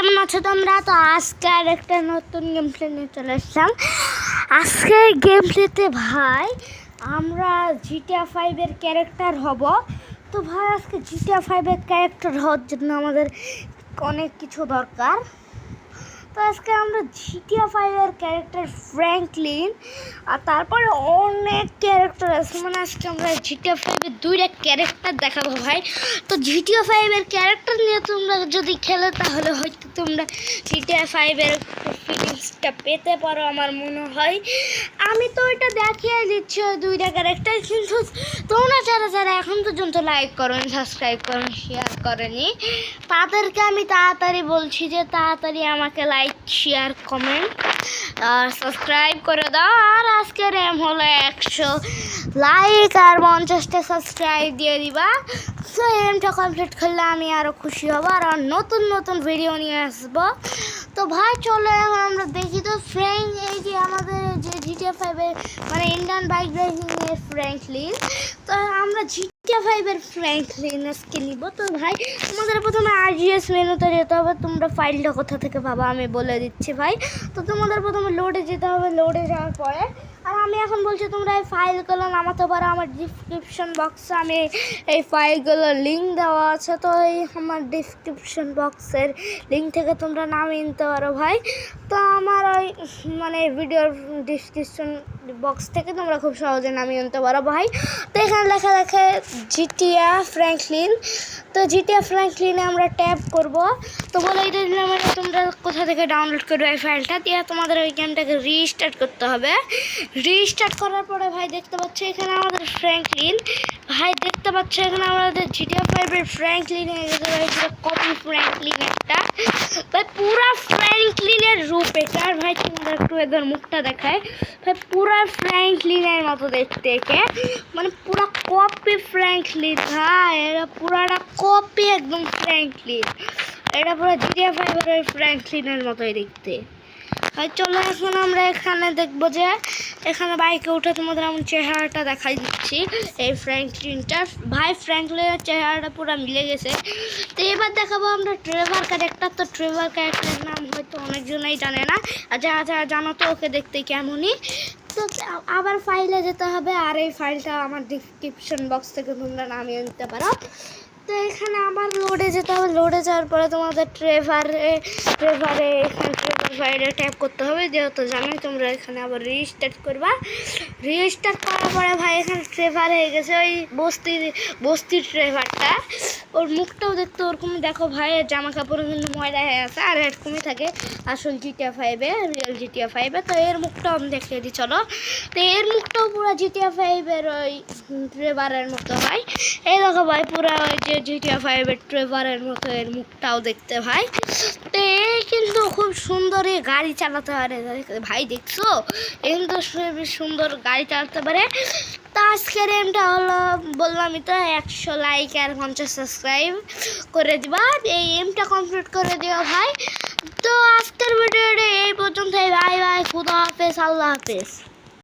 কেমন আছো তোমরা? তো আজকে আর একটা নতুন গেম প্লে নিয়ে চলে আসলাম। আজকের গেম প্লেতে ভাই আমরা জিটিএ 5 এর ক্যারেক্টার হব। তো ভাই আজকে জিটিএ 5 এর ক্যারেক্টার হওয়ার জন্য আমাদের অনেক কিছু দরকার। তো আজকে আমরা জিটিএ 5 এর ক্যারেক্টার ফ্র্যাঙ্কলিন আর তারপরে অনেক ক্যারেক্টার আছে, মানে আজকে আমরা জিটিএ 5 এর দুইটা ক্যারেক্টার দেখাবো ভাই। তো জিটিএ 5 এর ক্যারেক্টার নিয়ে তোমরা যদি খেলো তাহলে হয়তো তোমরা জিটিএ 5 এর ফিলিংসটা পেতে পারো আমার মনে হয়। আমি তো এটা দেখিয়ে দিচ্ছি ওই দুইটা ক্যারেক্টার, কিন্তু তোমরা যারা যারা এখন পর্যন্ত লাইক করেন, সাবস্ক্রাইব করেন, শেয়ার করেনি তাদেরকে আমি তাড়াতাড়ি বলছি যে তাড়াতাড়ি আমাকে লাইক, শেয়ার, কমেন্ট আর সাবস্ক্রাইব করে দাও। আর আজকের এম হলো 100 লাইক আর 50টা সাবস্ক্রাইব দিয়ে দিবা। তো এমটা কমপ্লিট করলে আমি আরও খুশি হব আর নতুন নতুন ভিডিও নিয়ে আসবো। তো ভাই চলো এখন আমরা দেখি। তো এই যে আমাদের যে জিটিএ 5 এর মানে ইন্ডিয়ান বাইক রাইডিং এর ফ্র্যাঙ্কলিন, তো আমরা জিটিএ 5 এর ফ্র্যাঙ্কলিন আজকে নিব। তো ভাই তোমাদের প্রথমে আরজিএস মেনুতে যেতে হবে। তোমরা ফাইলটা কোথা থেকে পাবা আমি বলে দিচ্ছি ভাই। তো তোমাদের প্রথমে লোডে যেতে হবে, লোডে যাওয়ার পরে আর আমি এখন বলছি তোমরা এই ফাইলগুলো নামাতে পারো। আমার ডিসক্রিপশন বক্সে আমি এই ফাইলগুলোর লিঙ্ক দেওয়া আছে, তো এই আমার ডিসক্রিপশন বক্সের লিঙ্ক থেকে তোমরা নামিয়ে নিতে পারো ভাই। তো আমার ওই মানে ভিডিওর ডিসক্রিপশন বক্স থেকে তোমরা খুব সহজে নামিয়ে নিতে পারো ভাই। তো এখানে লেখা দেখে জিটিএ ফ্র্যাঙ্কলিন। তো জিটিএ ফ্র্যাঙ্কলিনে আমরা ট্যাপ করব। তো বলে এটা দিলাম তোমরা কোথা থেকে ডাউনলোড করবে এই ফাইলটা দিয়ে তোমাদের ওই গেমটাকে রিস্টার্ট করতে হবে। রিস্টার্ট করার পরে ভাই দেখতে পাচ্ছ এখানে আমাদের ফ্র্যাঙ্কলিন, ভাই দেখতে পাচ্ছ এখানে আমাদের জিটিএ 5 এর ফ্র্যাঙ্কলিন হয়ে গেছে ভাই, কপি ফ্র্যাঙ্কলিন একটা ভাই, পুরা ফ্র্যাঙ্কলিনের রূপ এটা। আর ভাই তোমাদের একটু এদের মুখটা দেখায় ভাই, পুরা ফ্র্যাঙ্কলিনের মতো দেখতে একে, মানে পুরা কপি ফ্র্যাঙ্কলিন ভাই, এটা পুরাটা কপি একদম ফ্র্যাঙ্কলিন। এটা পুরো জিটিএ 5 এর ওই ফ্র্যাঙ্কলিনের মতোই দেখতে ভাই। চলো এখন আমরা এখানে দেখবো যে এখানে বাইকে উঠে তোমাদের আমি চেহারাটা দেখাই দিচ্ছি এই ফ্র্যাঙ্কলিনটা ভাই। ফ্র্যাঙ্কলিনের চেহারাটা পুরো মিলে গেছে। তো এবার দেখাবো আমরা ট্রেভার ক্যারেক্টার। তো ট্রেভার ক্যারেক্টারের নাম হয়তো অনেকজনই জানে না, আর যারা যারা জানো তো ওকে দেখতে কেমনই। তো আবার ফাইলে যেতে হবে আর এই ফাইলটা আমার ডিসক্রিপশন বক্স থেকে তোমরা নামিয়ে নিতে পারো। তো এখানে আবার লোডে যেতে হবে। লোডে যাওয়ার পরে তোমাদের ট্রেভারে এখানে ট্রেভার ফাইলে ট্যাপ করতে হবে, যেহেতু জানোই তোমরা এখানে আবার রিস্টার্ট করবা। রিস্টার্ট করার পরে ভাই এখানে ট্রেভার হয়ে গেছে ওই বস্তির ট্রেভারটা। ওর মুখটাও দেখতে ওরকমই দেখো ভাই, জামা কাপড় কিন্তু ময়লা হয়ে আছে আর এরকমই থাকে আসল জিটিএ 5 এ, রিয়েল জিটিএ 5 এ। তো এর মুখটাও আমি দেখিয়ে দিই চলো। তো এর মুখটাও পুরো জিটিএ 5 এর ওই ট্রেভারের মতো ভাই। এই দেখো ভাই পুরো ওই যে জিটিএ 5 এর ট্রেভারের মতো এর মুখটাও দেখতে ভাই। তো এই কিন্তু খুব সুন্দরই গাড়ি চালাতে পারে ভাই, দেখছো কিন্তু সুন্দর গাড়ি চালাতে পারে। তো আজকের এমটা হলো বললামই তো 100 লাইক আর 50 সাবস্ক্রাইব করে দিবা, এই এমটা কমপ্লিট করে দিও ভাই। তো আজকের ভিডিওটা এই পর্যন্তই, বাই বাই, খুদা হাফেজ, আল্লাহ হাফেজ।